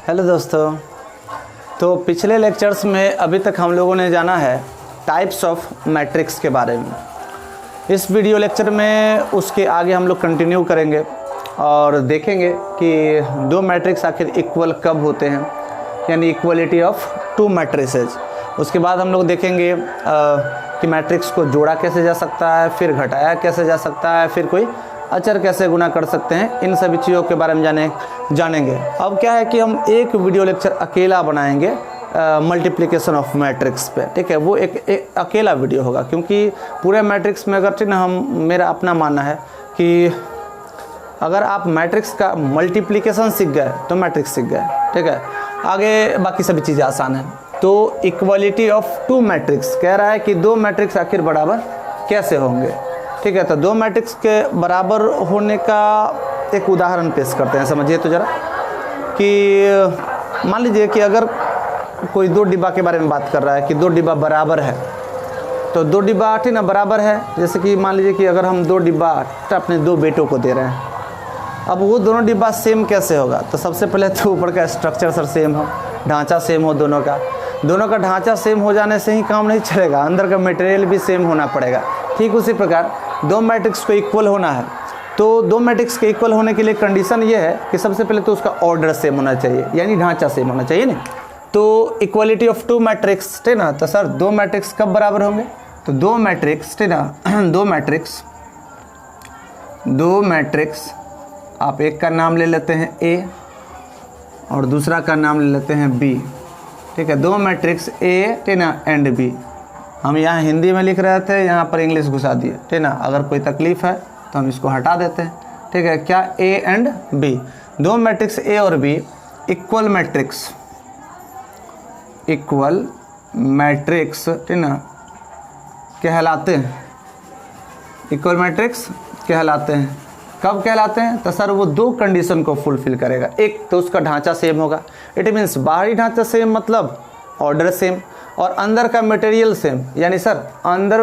Hello दोस्तों। तो पिछले लेक्चर्स में अभी तक हम लोगों ने जाना है टाइप्स ऑफ मैट्रिक्स के बारे में। इस वीडियो लेक्चर में उसके आगे हम लोग कंटिन्यू करेंगे और देखेंगे कि दो मैट्रिक्स आखिर इक्वल कब होते हैं, यानी इक्वलिटी ऑफ टू मैट्रिसेज। उसके बाद हम लोग देखेंगे कि मैट्रिक्स को जोड़ा कैसे जा सकता है, फिर घटाया कैसे जा सकता है, फिर कोई अचर कैसे गुना कर सकते हैं। इन सभी चीज़ों के बारे में जानेंगे। अब क्या है कि हम एक वीडियो लेक्चर अकेला बनाएंगे मल्टीप्लिकेशन ऑफ मैट्रिक्स पे, ठीक है। वो एक अकेला वीडियो होगा, क्योंकि पूरे मैट्रिक्स में अगर मेरा अपना मानना है कि अगर आप मैट्रिक्स का मल्टीप्लिकेशन सीख गए तो मैट्रिक्स सीख गए, ठीक है। आगे बाकी सभी चीज़ें आसान हैं। तो इक्वलिटी ऑफ टू मैट्रिक्स कह रहा है कि दो मैट्रिक्स आखिर बराबर कैसे होंगे, ठीक है। तो दो मैट्रिक्स के बराबर होने का एक उदाहरण पेश करते हैं, समझिए तो ज़रा। कि मान लीजिए कि अगर कोई दो डिब्बा के बारे में बात कर रहा है कि दो डिब्बा बराबर है, तो दो डिब्बा ठीक ना बराबर है। जैसे कि मान लीजिए कि अगर हम दो डिब्बा अपने दो बेटों को दे रहे हैं, अब वो दोनों डिब्बा सेम कैसे होगा? तो सबसे पहले तो ऊपर का स्ट्रक्चर सर सेम हो, ढांचा सेम हो दोनों का ढांचा सेम हो जाने से ही काम नहीं चलेगा, अंदर का मटेरियल भी सेम होना पड़ेगा। ठीक उसी प्रकार दो मैट्रिक्स को इक्वल होना है, तो दो मैट्रिक्स के इक्वल होने के लिए कंडीशन ये है कि सबसे पहले तो उसका ऑर्डर सेम होना चाहिए, यानी ढांचा सेम होना चाहिए ना। तो इक्वलिटी ऑफ टू मैट्रिक्स, ठीक ना। तो सर दो मैट्रिक्स कब बराबर होंगे? तो दो मैट्रिक्स, ठीक ना, दो मैट्रिक्स आप एक का नाम ले लेते हैं ए और दूसरा का नाम ले लेते हैं बी, ठीक है। दो मैट्रिक्स ए, ठीक ना, एंड बी। हम यहाँ हिंदी में लिख रहे थे, यहाँ पर इंग्लिश घुसा दिए, ठीक ना। अगर कोई तकलीफ़ है तो हम इसको हटा देते हैं, ठीक है। क्या? ए एंड बी, दो मैट्रिक्स ए और बी इक्वल मैट्रिक्स, ठीक ना, कहलाते हैं। इक्वल मैट्रिक्स कहलाते हैं। कब कहलाते हैं? तो सर वो दो कंडीशन को फुलफिल करेगा। एक तो उसका ढांचा सेम होगा, इट मीन्स बाहरी ढांचा सेम मतलब ऑर्डर सेम, और अंदर का मटेरियल सेम, यानी सर अंदर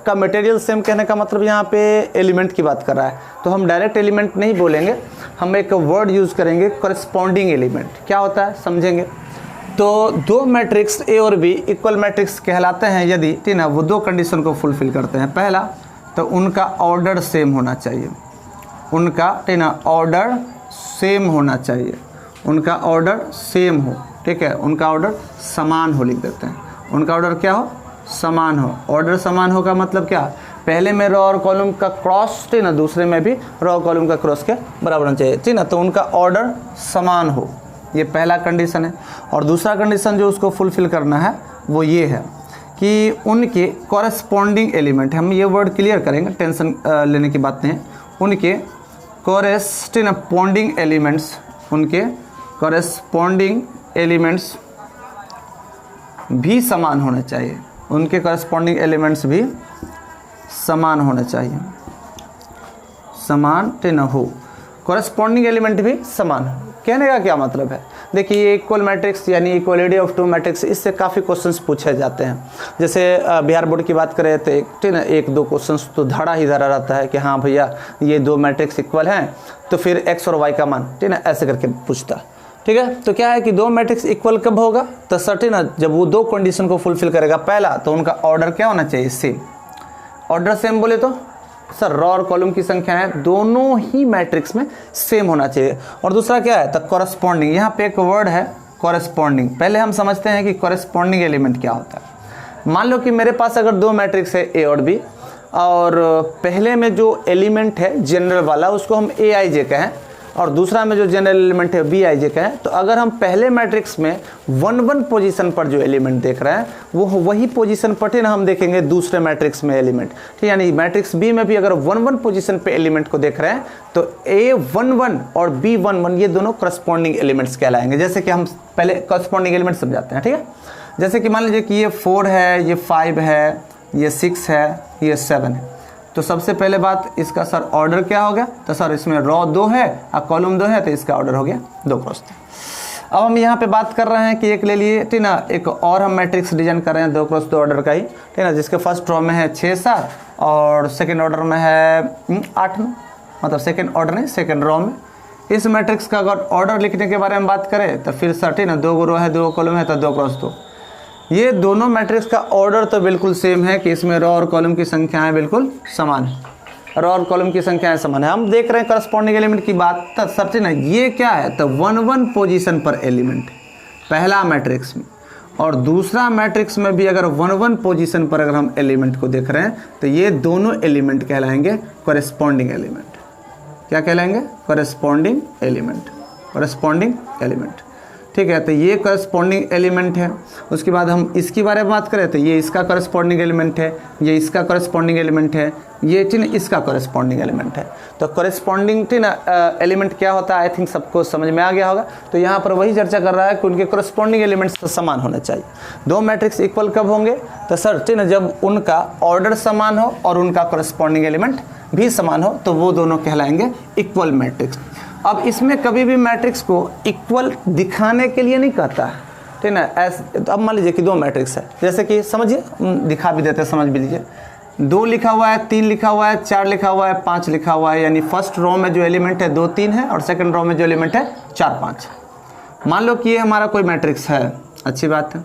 का मटेरियल सेम कहने का मतलब यहाँ पे एलिमेंट की बात कर रहा है। तो हम डायरेक्ट एलिमेंट नहीं बोलेंगे, हम एक वर्ड यूज़ करेंगे कॉरेस्पॉन्डिंग एलिमेंट। क्या होता है समझेंगे। तो दो मैट्रिक्स ए और बी इक्वल मैट्रिक्स कहलाते हैं यदि, ठीक ना, वो दो कंडीशन को फुलफिल करते हैं। पहला तो उनका ऑर्डर सेम होना चाहिए, उनका, ठीक ना, ऑर्डर सेम होना चाहिए, उनका ऑर्डर सेम हो, ठीक है। उनका ऑर्डर समान हो, लिख देते हैं। उनका ऑर्डर क्या हो? समान हो। ऑर्डर समान होगा मतलब क्या? पहले में रो और कॉलम का क्रॉस, ठीक ना, दूसरे में भी रो और कॉलम का क्रॉस के बराबर होना चाहिए, ठीक ना। तो उनका ऑर्डर समान हो, ये पहला कंडीशन है। और दूसरा कंडीशन जो उसको फुलफिल करना है वो ये है कि उनके कॉरेस्पॉन्डिंग एलिमेंट, हम ये वर्ड क्लियर करेंगे, टेंशन लेने की बात नहीं है। उनके कॉरेस्पॉन्डिंग एलिमेंट्स, उनके कॉरेस्पॉन्डिंग एलिमेंट्स भी समान होने चाहिए, उनके कॉरेस्पॉन्डिंग एलिमेंट्स भी समान होने चाहिए, समान, ठीक ना, हो। कॉरेस्पॉन्डिंग एलिमेंट भी समान हो, कहने का क्या मतलब है? देखिए इक्वल मैट्रिक्स यानी इक्वलिटी ऑफ टू मैट्रिक्स, इससे काफ़ी क्वेश्चंस पूछे जाते हैं। जैसे बिहार बोर्ड की बात करें तो ठीक ना, एक दो क्वेश्चंस तो धड़ा ही धड़ा रहता है कि हाँ भैया ये दो मैट्रिक्स इक्वल हैं तो फिर एक्स और वाई का मान, ठीक ना, ऐसे करके पूछता, ठीक है। तो क्या है कि दो मैट्रिक्स इक्वल कब होगा? तो सर्टेन ना, जब वो दो कंडीशन को फुलफिल करेगा। पहला तो उनका ऑर्डर क्या होना चाहिए? सेम। ऑर्डर सेम बोले तो सर रो और कॉलम की संख्या है दोनों ही मैट्रिक्स में सेम होना चाहिए। और दूसरा क्या है? तो कॉरेस्पॉन्डिंग, यहाँ पे एक वर्ड है कॉरेस्पॉन्डिंग। पहले हम समझते हैं कि कॉरेस्पॉन्डिंग एलिमेंट क्या होता है। मान लो कि मेरे पास अगर दो मैट्रिक्स है ए और बी, और पहले में जो एलिमेंट है जनरल वाला उसको हम ए आई जे कहें, और दूसरा में जो जनरल एलिमेंट है बी आई जे का है। तो अगर हम पहले मैट्रिक्स में 1-1 पोजीशन पर जो एलिमेंट देख रहे हैं वो वही पोजीशन पर ना हम देखेंगे दूसरे मैट्रिक्स में एलिमेंट, ठीक, यानी मैट्रिक्स बी में भी अगर 1-1 पोजीशन पे एलिमेंट को देख रहे हैं तो A11 और B11 ये दोनों करस्पॉन्डिंग एलिमेंट्स कहलाएंगे। जैसे कि हम पहले करस्पॉन्डिंग एलिमेंट समझाते हैं, ठीक है। जैसे कि मान लीजिए कि ये 4 है, ये 5 है, ये 6 है, ये 7 है। तो सबसे पहले बात, इसका सर ऑर्डर क्या हो गया? तो सर इसमें रो 2 है और कॉलम 2 है, तो इसका ऑर्डर हो गया 2 क्रॉस 2। अब हम यहाँ पे बात कर रहे हैं कि एक ले लिए, ठीक ना, एक और हम मैट्रिक्स डिजाइन कर रहे हैं 2 क्रॉस 2 ऑर्डर का ही, ठीक ना, जिसके फर्स्ट रो में है 6 7 और सेकेंड ऑर्डर में है 8 में, मतलब सेकेंड ऑर्डर नहीं सेकेंड रो में इस मैट्रिक्स का अगर ऑर्डर लिखने के बारे में बात करें तो फिर सर्टेन है, 2 रो है 2 कॉलम है तो 2 क्रॉस 2। ये दोनों मैट्रिक्स का ऑर्डर तो बिल्कुल सेम है कि इसमें रो और कॉलम की संख्याएं बिल्कुल समान है, रो और कॉलम की संख्याएं समान है। हम देख रहे हैं करस्पॉन्डिंग एलिमेंट की बात, तो सर्टेन है ये क्या है, तो 1 पोजीशन पर एलिमेंट है पहला मैट्रिक्स में, और दूसरा मैट्रिक्स में भी अगर 1 पोजीशन पर अगर हम एलिमेंट को देख रहे हैं तो ये दोनों एलिमेंट कहलाएंगे कॉरेस्पॉन्डिंग एलिमेंट। क्या कहलाएंगे? Corresponding element, corresponding element. ठीक है, तो ये कॉरेस्पॉन्डिंग एलिमेंट है। उसके बाद हम इसके बारे में बात करें तो ये इसका कॉरेस्पॉन्डिंग एलिमेंट है, ये इसका कॉरेस्पॉन्डिंग एलिमेंट है, ये इसका कॉरेस्पॉन्डिंग एलिमेंट है। तो कॉरेस्पॉन्डिंग एलिमेंट क्या होता है, आई थिंक सबको समझ में आ गया होगा। तो यहाँ पर वही चर्चा कर रहा है कि उनके कॉरेस्पॉन्डिंग एलिमेंट्स तो समान होने चाहिए। दो मैट्रिक्स इक्वल कब होंगे, तो सर जब उनका ऑर्डर समान हो और उनका कॉरेस्पॉन्डिंग एलिमेंट भी समान हो, तो वो दोनों कहलाएंगे इक्वल मैट्रिक्स। अब इसमें कभी भी मैट्रिक्स को इक्वल दिखाने के लिए नहीं कहता है, ठीक ना। तो अब मान लीजिए कि 2 मैट्रिक्स है, जैसे कि समझिए, दिखा भी देते हैं, समझ भी लीजिए। 2 लिखा हुआ है, 3 लिखा हुआ है, 4 लिखा हुआ है, 5 लिखा हुआ है, यानी फर्स्ट रो में जो एलिमेंट है 2 3 है और सेकंड रो में जो एलिमेंट है 4 5 है। मान लो कि ये हमारा कोई मैट्रिक्स है, अच्छी बात है,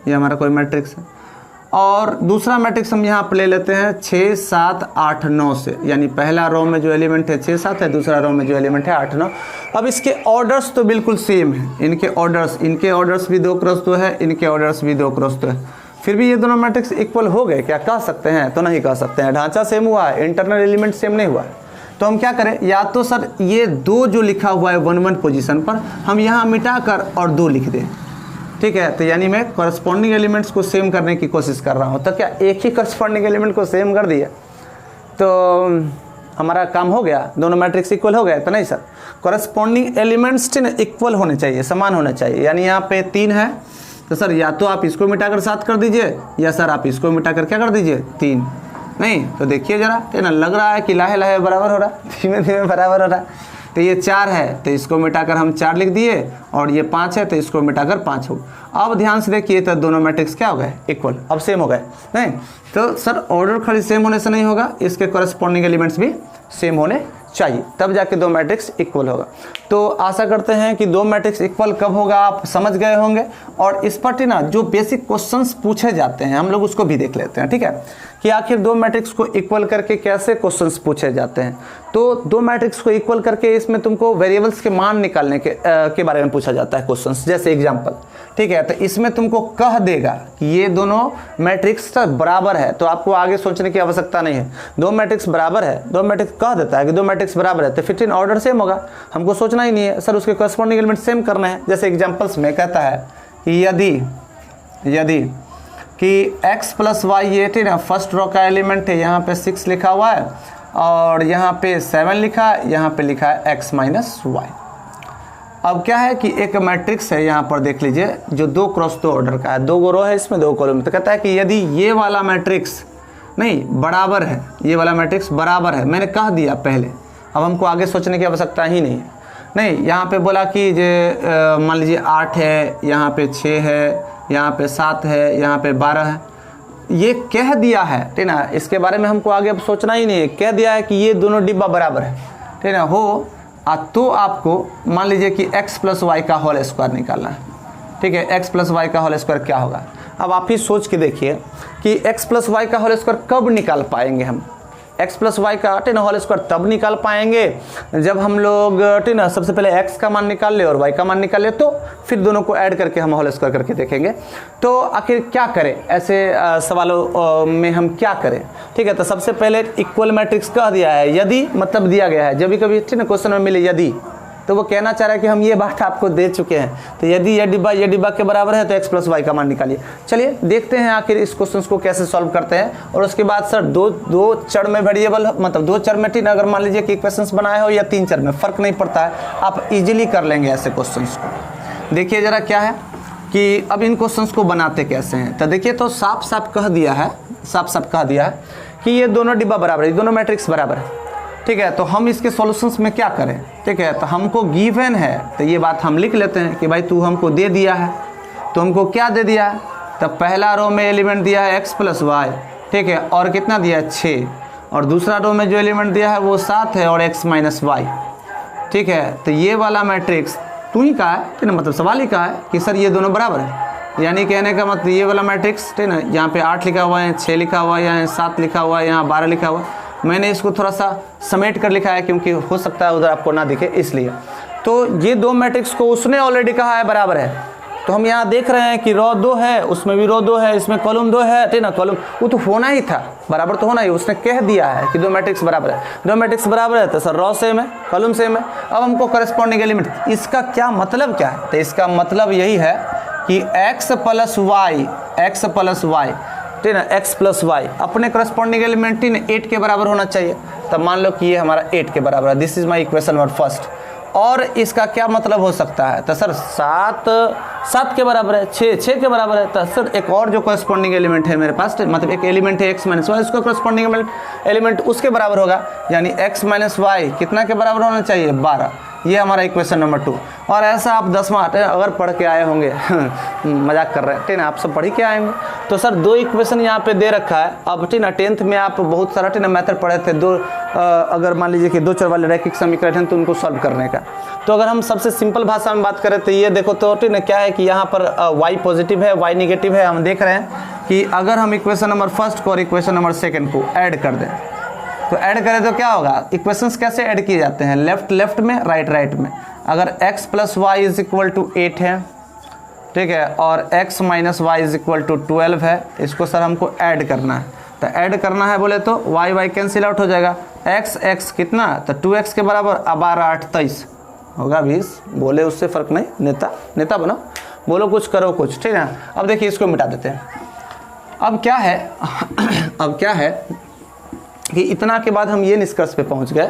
ये हमारा कोई मैट्रिक्स है। और दूसरा मैट्रिक्स हम यहाँ पर ले लेते हैं 6 7 8 9 से, यानी पहला रो में जो एलिमेंट है 6 7 है, दूसरा रो में जो एलिमेंट है 8 9। अब इसके ऑर्डर्स तो बिल्कुल सेम है, इनके ऑर्डर्स भी 2 क्रॉस 2 है, इनके ऑर्डर्स भी 2 क्रॉस 2 है। फिर भी ये दोनों मैट्रिक्स इक्वल हो गए क्या, कह सकते हैं? तो नहीं कह सकते हैं। ढांचा सेम हुआ है, इंटरनल एलिमेंट सेम नहीं हुआ है। तो हम क्या करें, या तो सर ये 2 जो लिखा हुआ है 1 पोजीशन पर, हम यहाँ मिटा कर और 2 लिख दें, ठीक है। तो यानी मैं कॉरेस्पॉन्डिंग एलिमेंट्स को सेम करने की कोशिश कर रहा हूँ। तो क्या एक ही कॉरेस्पॉन्डिंग एलिमेंट को सेम कर दिया तो हमारा काम हो गया, दोनों मैट्रिक्स इक्वल हो गए? तो नहीं सर, कॉरेस्पॉन्डिंग एलिमेंट्स इक्वल होने चाहिए, समान होने चाहिए। यानी यहाँ पे 3 है तो सर या तो आप इसको मिटाकर 7 कर दीजिए, या सर आप इसको मिटाकर क्या कर दीजिए 3। नहीं तो देखिए जरा, है ना, लग रहा है कि लाहे लाहे बराबर हो रहा है, धीमे धीमे बराबर हो रहा है। तो ये 4 है तो इसको मिटाकर हम 4 लिख दिए, और ये 5 है तो इसको मिटाकर 5 हो। अब ध्यान से देखिए तो दोनों मैट्रिक्स क्या हो गए, इक्वल, अब सेम हो गए। नहीं तो सर ऑर्डर खाली सेम होने से नहीं होगा, इसके कॉरेस्पॉन्डिंग एलिमेंट्स भी सेम होने चाहिए, तब जाके 2 मैट्रिक्स इक्वल होगा। तो आशा करते हैं कि 2 मैट्रिक्स इक्वल कब होगा आप समझ गए होंगे। और इस पर ना जो बेसिक क्वेश्चंस पूछे जाते हैं हम लोग उसको भी देख लेते हैं, ठीक है, कि आखिर 2 मैट्रिक्स को इक्वल करके कैसे क्वेश्चंस पूछे जाते हैं। तो 2 मैट्रिक्स को इक्वल करके इसमें तुमको वेरिएबल्स के मान निकालने के बारे में पूछा जाता है क्वेश्चंस, जैसे एग्जांपल, ठीक है। तो इसमें तुमको कह देगा कि ये दोनों मैट्रिक्स बराबर है, तो आपको आगे सोचने की आवश्यकता नहीं है। 2 मैट्रिक्स बराबर है, 2 मैट्रिक्स कह देता है कि 2 मैट्रिक्स बराबर है, तो फिर इन ऑर्डर सेम होगा, हमको सोचना ही नहीं है सर उसके कॉरेस्पॉन्डिंग एलिमेंट सेम करना है। जैसे एग्जांपल्स में कहता है कि यदि कि x + y, ये ना फर्स्ट रो का एलिमेंट है, यहाँ पे 6 लिखा हुआ है और यहाँ पे 7 लिखा है, यहाँ पे लिखा है x - y। अब क्या है कि एक मैट्रिक्स है, यहाँ पर देख लीजिए, जो 2 क्रॉस 2 ऑर्डर का है, 2 रो है इसमें, 2 कॉलम। तो कहता है कि यदि ये वाला मैट्रिक्स नहीं बराबर है, ये वाला मैट्रिक्स बराबर है, मैंने कह दिया पहले, अब हमको आगे सोचने की आवश्यकता ही नहीं है। नहीं, यहाँ पे बोला कि जो मान लीजिए 8 है, यहाँ पे 6 है, यहाँ पे 7 है, यहाँ पे 12 है, ये कह दिया है, ठीक ना। इसके बारे में हमको आगे अब सोचना ही नहीं है, कह दिया है कि ये दोनों डिब्बा बराबर है, ठीक ना हो। तो आपको मान लीजिए कि x + y का होल स्क्वायर निकालना है, ठीक है। x + y का होल स्क्वायर क्या होगा, अब आप ही सोच के देखिए कि x + y का होल स्क्वायर कब निकाल पाएंगे हम। x + y का होल स्क्वायर तब निकाल पाएंगे जब हम लोग सबसे पहले x का मान निकाल ले और y का मान निकाल ले, तो फिर दोनों को ऐड करके हम होल स्क्वायर करके देखेंगे। तो आखिर क्या करें ऐसे सवालों में, हम क्या करें, ठीक है। तो सबसे पहले इक्वल मैट्रिक्स कह दिया है, यदि मतलब दिया गया है, जब भी कभी क्वेश्चन में मिले यदि, तो वो कहना चाह रहा है कि हम ये बात आपको दे चुके हैं। तो यदि ये डिब्बा के बराबर है तो x + y का मान निकालिए। चलिए देखते हैं आखिर इस क्वेश्चन को कैसे सॉल्व करते हैं। और उसके बाद सर दो चर में वेरिएबल, मतलब 2 चर में, अगर मान लीजिए कि क्वेश्चन बनाए हो या 3 चर में, फर्क नहीं पड़ता है, आप इजीली कर लेंगे ऐसे क्वेश्चन को। देखिए जरा क्या है कि अब इन क्वेश्चन को बनाते कैसे हैं। तो देखिए, तो साफ साफ कह दिया है कि ये दोनों डिब्बा बराबर है, दोनों मैट्रिक्स बराबर है, ठीक है। तो हम इसके सॉल्यूशंस में क्या करें, ठीक है। तो हमको गिवन है, तो ये बात हम लिख लेते हैं कि भाई तू हमको दे दिया है, तो हमको क्या दे दिया है, तो पहला रो में एलिमेंट दिया है x + y, ठीक है, और कितना दिया है 6, और दूसरा रो में जो एलिमेंट दिया है वो 7 है और x - y, ठीक है, तो ये वाला मैट्रिक्स टू ही का है, ठीक है ना, मतलब सवाल ही का है कि सर ये दोनों बराबर है। यानी कहने का मतलब ये वाला मैट्रिक्स, ठीक है ना, यहाँ पे 8 लिखा हुआ है, 6 लिखा हुआ है, यहाँ 7 लिखा हुआ है, यहाँ 12 लिखा हुआ है। मैंने इसको थोड़ा सा समेट कर लिखा है क्योंकि हो सकता है उधर आपको ना दिखे इसलिए। तो ये दो मैट्रिक्स को उसने ऑलरेडी कहा है बराबर है, तो हम यहाँ देख रहे हैं कि रो 2 है, उसमें भी रो 2 है, इसमें कॉलम 2 है, ठीक ना, कॉलम वो तो होना ही था, बराबर तो होना ही, उसने कह दिया है कि दो मैट्रिक्स बराबर है। दो मैट्रिक्स बराबर है तो सर रो सेम है, कॉलम सेम है। अब हमको करस्पॉन्डिंग एलिमेंट, इसका क्या मतलब क्या है, तो इसका मतलब यही है कि x प्लस वाई, ठीक है ना, x प्लस वाई अपने करस्पॉन्डिंग एलिमेंट ही 8 के बराबर होना चाहिए। तब मान लो कि ये हमारा 8 के बराबर है, this is my equation number first. और इसका क्या मतलब हो सकता है, तो सर 7 के बराबर है, 6 के बराबर है, तो सर एक और जो करस्पॉन्डिंग एलिमेंट है मेरे पास, मतलब एक एलिमेंट है x माइनस वाई, उसका करस्पॉन्डिंग एलिमेंट उसके बराबर होगा, यानी x माइनस वाई कितना के बराबर होना चाहिए, 12। ये हमारा इक्वेशन नंबर 2। और ऐसा आप 10वां अगर पढ़ के आए होंगे मजाक कर रहे हैं, ठीक है ना, आप सब पढ़ के आएंगे। तो सर दो इक्वेशन यहाँ पे दे रखा है। अब ठीक ना 10th में आप बहुत सारा ठीक ना मेथड पढ़े थे, अगर मान लीजिए कि 2 चर वाले रैखिक समीकरण हैं तो उनको सॉल्व करने का। तो अगर हम सबसे सिंपल भाषा में बात करें तो ये देखो, तो ठीक ना क्या है कि यहाँ पर y पॉजिटिव है, y निगेटिव है। हम देख रहे हैं कि अगर हम इक्वेशन नंबर फर्स्ट को और इक्वेशन नंबर सेकेंड को ऐड कर दें, तो ऐड करें तो क्या होगा, इक्वेशंस कैसे ऐड किए जाते हैं, लेफ्ट में, राइट में। अगर x plus Y is equal to 8 है, ठीक है, और x minus Y is equal to 12 है, इसको सर हमको ऐड करना है। तो ऐड करना है बोले तो y कैंसिल आउट हो जाएगा, x कितना, तो 2x के बराबर, अब 12 8 23 होगा 20। बोले उससे फर्क नहीं, नेता बनो, बोलो कुछ करो कुछ, ठीक है। अब देखिए इसको मिटा देते हैं। अब क्या है कि इतना के बाद हम ये निष्कर्ष पे पहुंच गए,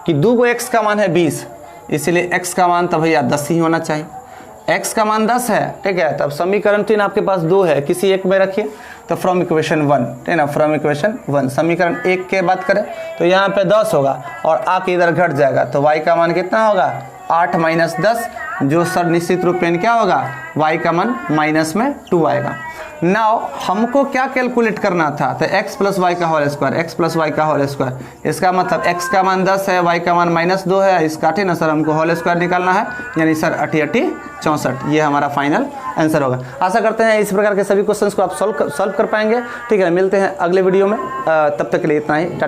कि 2 को x का मान है 20, इसीलिए x का मान तो भैया 10 ही होना चाहिए। x का मान 10 है, ठीक है, तब समीकरण 3 आपके पास 2 है, किसी एक में रखिए, तो फ्रॉम इक्वेशन 1, ठीक है ना, फ्रॉम इक्वेशन 1 समीकरण 1 के बात करें तो यहाँ पे 10 होगा और आके इधर घट जाएगा, तो y का मान कितना होगा, 8 माइनस 10, जो सर निश्चित रूप में क्या होगा, y का मान माइनस में 2 आएगा। नाउ हमको क्या कैलकुलेट करना था, तो x प्लस वाई का होल स्क्वायर, इसका मतलब x का मान 10 है, y का मान माइनस 2 है, इसका ठीक ना सर हमको होल स्क्वायर निकालना है, यानी सर 88 64, ये हमारा फाइनल आंसर होगा। आशा करते हैं इस प्रकार के सभी क्वेश्चंस को आप सॉल्व कर पाएंगे, ठीक है। मिलते हैं अगले वीडियो में, तब तक के लिए इतना ही, टाटा।